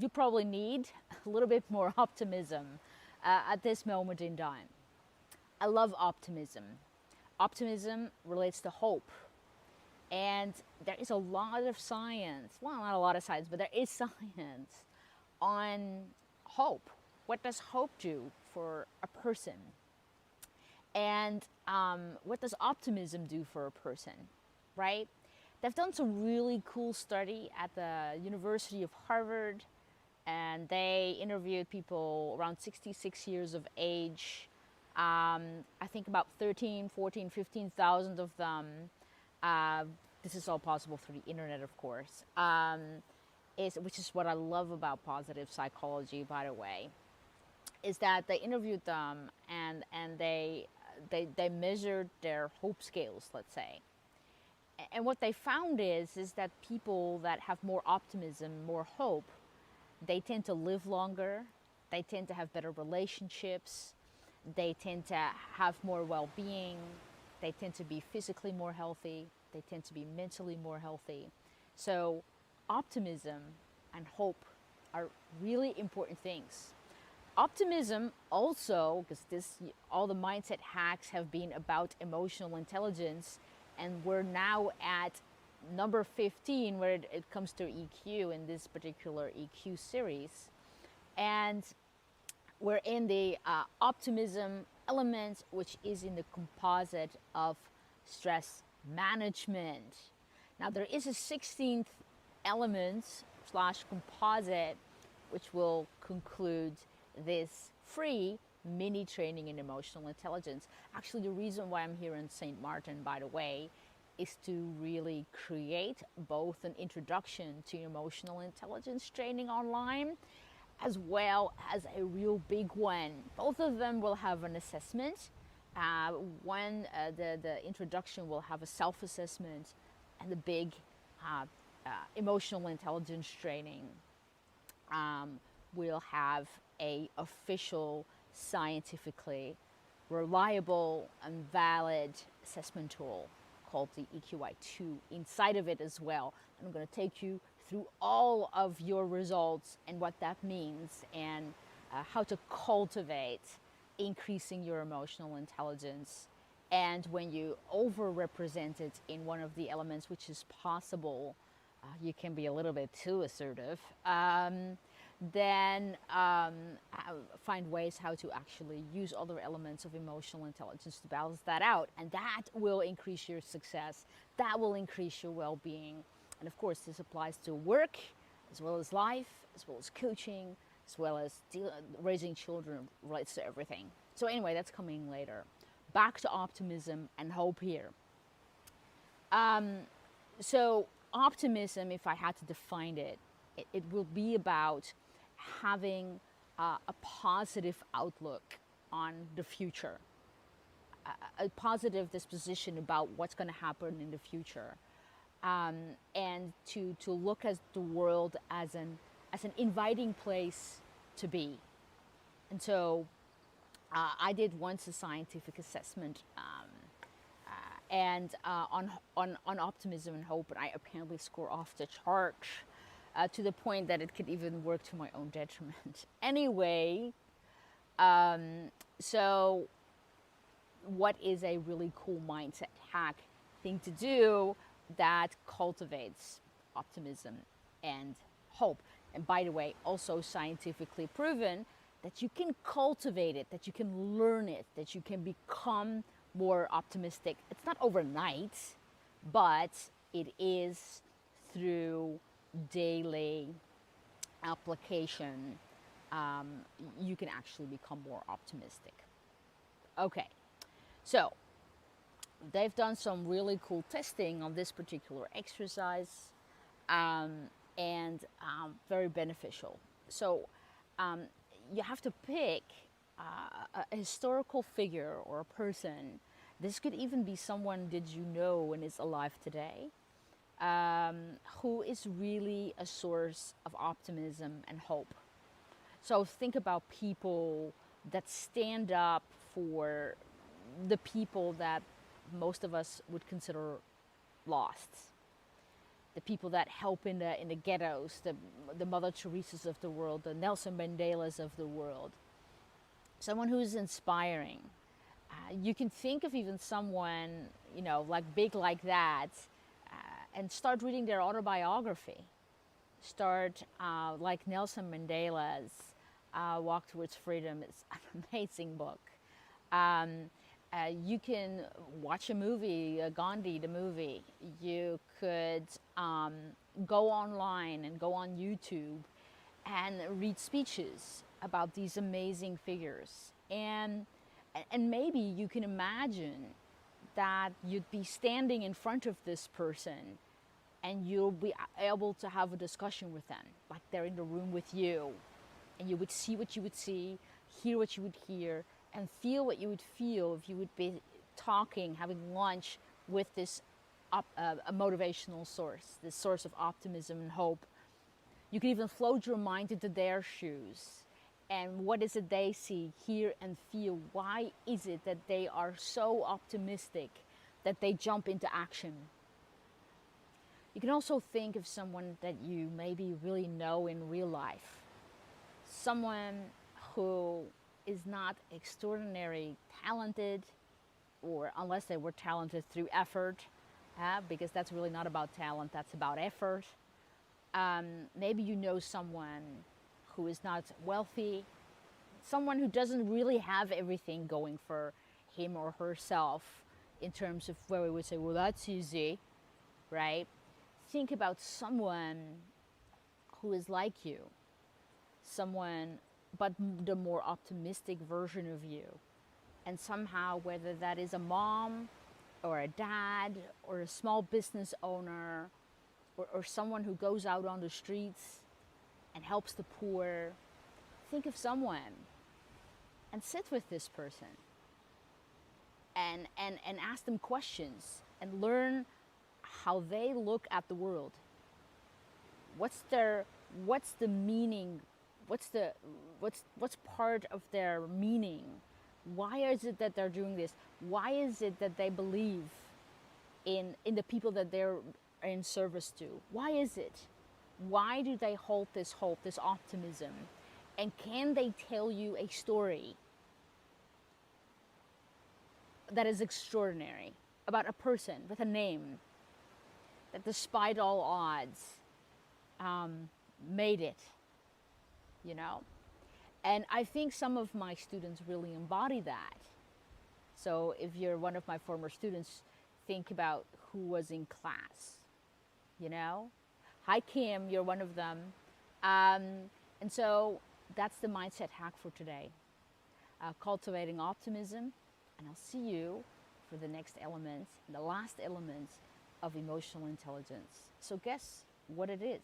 you probably need a little bit more optimism at this moment in time. I love optimism. Optimism relates to hope. And there is a lot of science, well, not a lot of science, but there is science on hope. What does hope do for a person? And what does optimism do for a person, right? They've done some really cool study at the University of Harvard, and they interviewed people around 66 years of age. I think about 13, 14, 15,000 of them. This is all possible through the internet, of course, which is what I love about positive psychology, by the way, is that they interviewed them and they measured their hope scales, let's say. And what they found is that people that have more optimism, more hope, they tend to live longer, they tend to have better relationships, they tend to have more well-being, they tend to be physically more healthy, they tend to be mentally more healthy. So optimism and hope are really important things. Optimism also, because all the mindset hacks have been about emotional intelligence, and we're now at number 15 where it comes to EQ in this particular EQ series. And we're in the optimism element, which is in the composite of stress management. Now there is a 16th element / composite, which will conclude this free mini training in emotional intelligence. Actually, the reason why I'm here in St. Martin, by the way, is to really create both an introduction to emotional intelligence training online, as well as a real big one. Both of them will have an assessment. The introduction will have a self-assessment, and the big emotional intelligence training will have a official, scientifically reliable and valid assessment tool called the EQI2 inside of it as well. I'm going to take you through all of your results and what that means, and how to cultivate increasing your emotional intelligence. And when you overrepresent it in one of the elements, which is possible, you can be a little bit too assertive, then find ways how to actually use other elements of emotional intelligence to balance that out. And that will increase your success. That will increase your well-being. And of course, this applies to work, as well as life, as well as coaching, as well as raising children, relates to everything. So anyway, that's coming later. Back to optimism and hope here. So optimism, if I had to define it, it will be about having a positive outlook on the future, a positive disposition about what's going to happen in the future, and to look at the world as an inviting place to be. And so I did once a scientific assessment on optimism and hope, and I apparently score off the chart. To the point that it could even work to my own detriment. Anyway, so what is a really cool mindset hack thing to do that cultivates optimism and hope? And by the way, also scientifically proven that you can cultivate it, that you can learn it, that you can become more optimistic. It's not overnight, but it is through daily application. You can actually become more optimistic. Okay, so they've done some really cool testing on this particular exercise, and very beneficial. So you have to pick a historical figure or a person. This could even be someone did you know and is alive today, who is really a source of optimism and hope. So think about people that stand up for the people that most of us would consider lost. the people that help in the ghettos, the Mother Teresa's of the world, the Nelson Mandelas of the world. Someone who's inspiring. You can think of even someone, like big like that, and start reading their autobiography. Start like Nelson Mandela's Walk Towards Freedom. It's an amazing book. You can watch a movie, Gandhi, the movie. You could go online and go on YouTube and read speeches about these amazing figures. And maybe you can imagine that you'd be standing in front of this person and you'll be able to have a discussion with them, like they're in the room with you. And you would see what you would see, hear what you would hear, and feel what you would feel if you would be talking, having lunch with this a motivational source, this source of optimism and hope. You can even float your mind into their shoes. And what is it they see, hear, and feel? Why is it that they are so optimistic that they jump into action? You can also think of someone that you maybe really know in real life. Someone who is not extraordinarily talented, or unless they were talented through effort, because that's really not about talent, that's about effort. Maybe you know someone who is not wealthy, someone who doesn't really have everything going for him or herself in terms of where we would say, well, that's easy, right? Think about someone who is like you, someone, but the more optimistic version of you. And somehow, whether that is a mom or a dad or a small business owner or someone who goes out on the streets and helps the poor, think of someone and sit with this person and ask them questions and learn how they look at the world. What's the meaning? What's part of their meaning? Why is it that they're doing this? Why is it that they believe in the people that they're in service to? Why is it? Why do they hold this hope, this optimism? And can they tell you a story that is extraordinary about a person with a name that despite all odds made it, And I think some of my students really embody that. So if you're one of my former students, think about who was in class, Hi, Kim, you're one of them. And so that's the mindset hack for today. Cultivating optimism. And I'll see you for the next element, the last element of emotional intelligence. So guess what it is?